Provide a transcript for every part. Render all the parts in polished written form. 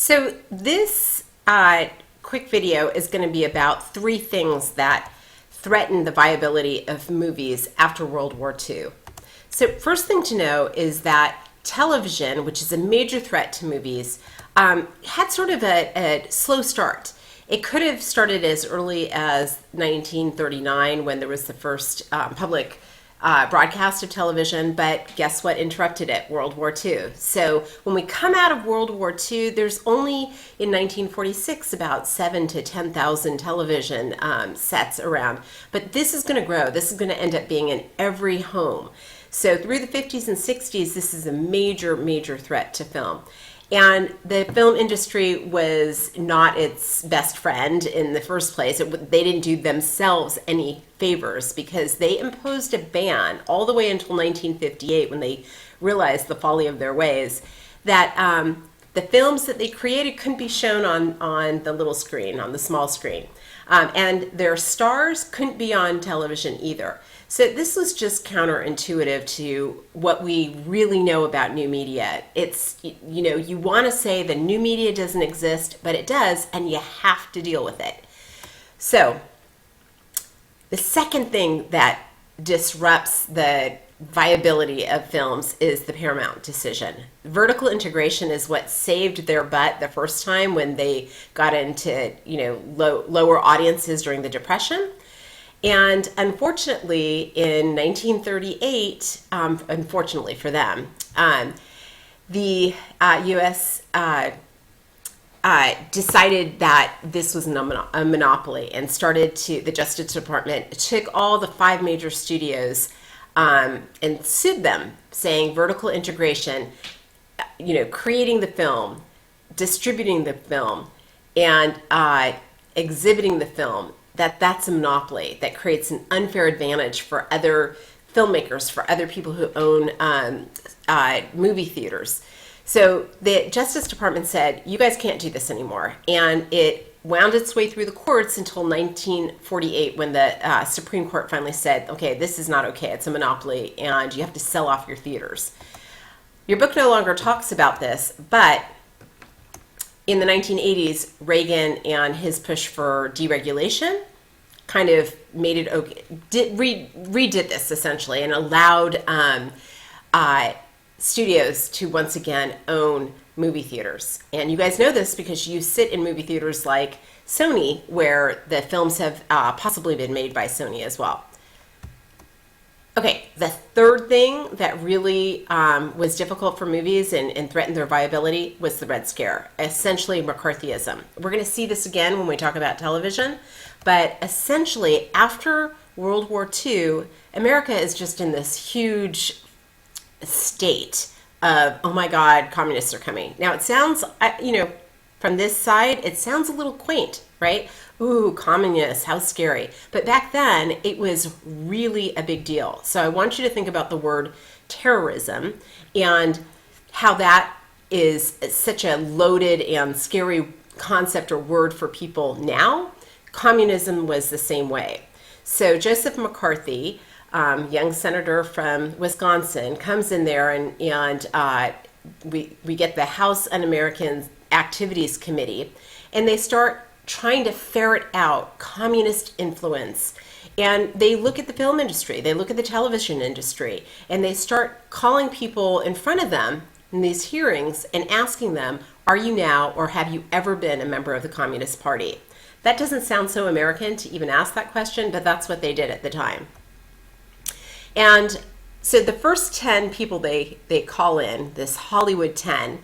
So this quick video is going to be about three things that threaten the viability of movies after World War II. So first thing to know is that television, which is a major threat to movies, had sort of a slow start. It could have started as early as 1939 when there was the first public broadcast of television, but guess what interrupted it? World War II. So when we come out of World War II, there's only in 1946 about 7,000 to 10,000 television sets around. But this is going to grow. This is going to end up being in every home. So through the 50s and 60s, this is a major, major threat to film. And the film industry was not its best friend in the first place. They didn't do themselves any favors because they imposed a ban all the way until 1958 when they realized the folly of their ways, that the films that they created couldn't be shown on the little screen, on the small screen. And their stars couldn't be on television either. So this was just counterintuitive to what we really know about new media. It's, you want to say the new media doesn't exist, but it does, and you have to deal with it. So the second thing that disrupts the viability of films is the Paramount decision. Vertical integration is what saved their butt the first time when they got into, lower audiences during the Depression. And unfortunately, in 1938, unfortunately for them, the U.S. Decided that this was a monopoly and the Justice Department took all the 5 major studios and sued them, saying vertical integration, creating the film, distributing the film, and exhibiting the film, that's a monopoly that creates an unfair advantage for other filmmakers, for other people who own movie theaters. So the Justice Department said, you guys can't do this anymore. And it wound its way through the courts until 1948 when the Supreme Court finally said, okay, this is not okay. It's a monopoly and you have to sell off your theaters. Your book no longer talks about this, but in the 1980s, Reagan and his push for deregulation kind of made it okay, redid this essentially and allowed studios to once again own movie theaters. And you guys know this because you sit in movie theaters like Sony, where the films have possibly been made by Sony as well. Okay, the third thing that really was difficult for movies and threatened their viability was the Red Scare, essentially McCarthyism. We're going to see this again when we talk about television, but essentially after World War II, America is just in this huge state of, oh my God, communists are coming. Now it sounds, from this side, it sounds a little quaint, right? Ooh, communists, how scary. But back then, it was really a big deal. So I want you to think about the word terrorism and how that is such a loaded and scary concept or word for people now. Communism was the same way. So Joseph McCarthy, young senator from Wisconsin, comes in there and we get the House Un-American Activities Committee, and they start trying to ferret out communist influence. And they look at the film industry, they look at the television industry, and they start calling people in front of them in these hearings and asking them, are you now or have you ever been a member of the Communist Party? That doesn't sound so American to even ask that question, but that's what they did at the time. And so the first 10 people they call in, this Hollywood 10,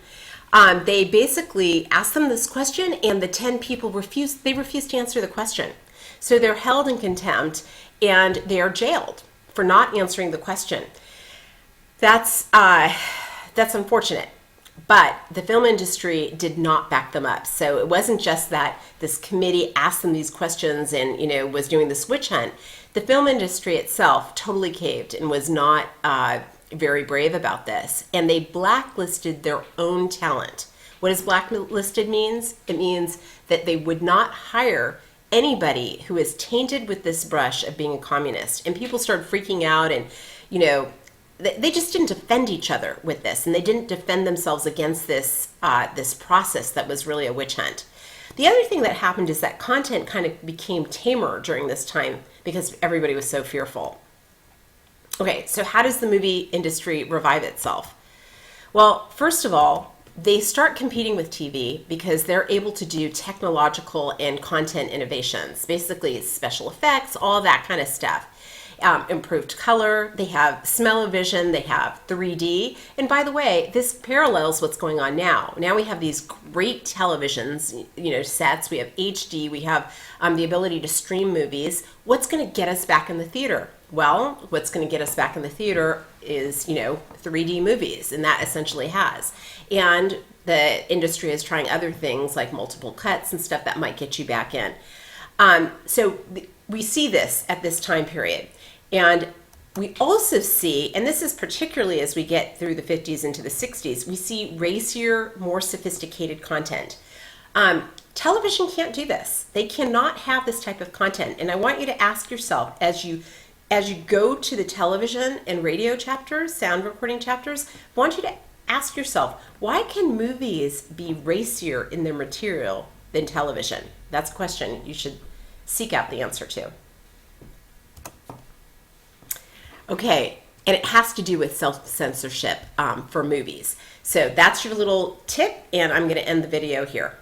they basically ask them this question, and the 10 people refuse to answer the question. So they're held in contempt, and they are jailed for not answering the question. That's unfortunate. But the film industry did not back them up. So it wasn't just that this committee asked them these questions and was doing this witch hunt. The film industry itself totally caved and was not very brave about this, and they blacklisted their own talent. What does blacklisted means? It means that they would not hire anybody who is tainted with this brush of being a communist. And people started freaking out and, they just didn't defend each other with this, and they didn't defend themselves against this this process that was really a witch hunt. The other thing that happened is that content kind of became tamer during this time because everybody was so fearful. Okay, so how does the movie industry revive itself? Well, first of all, they start competing with TV because they're able to do technological and content innovations, basically special effects, all that kind of stuff. Improved color, they have smell-o-vision, they have 3D. And by the way, this parallels what's going on now. Now we have these great televisions, sets, we have HD, we have the ability to stream movies. What's going to get us back in the theater? Well, what's going to get us back in the theater is, 3D movies, and that essentially has. And the industry is trying other things like multiple cuts and stuff that might get you back in. So we see this at this time period. And we also see, and this is particularly as we get through the 50s into the 60s, we see racier, more sophisticated content. Television can't do this. They cannot have this type of content. And I want you to ask yourself, as you go to the television and radio chapters, sound recording chapters, I want you to ask yourself, why can movies be racier in their material than television? That's a question you should seek out the answer to. Okay, and it has to do with self-censorship for movies. So that's your little tip, and I'm going to end the video here.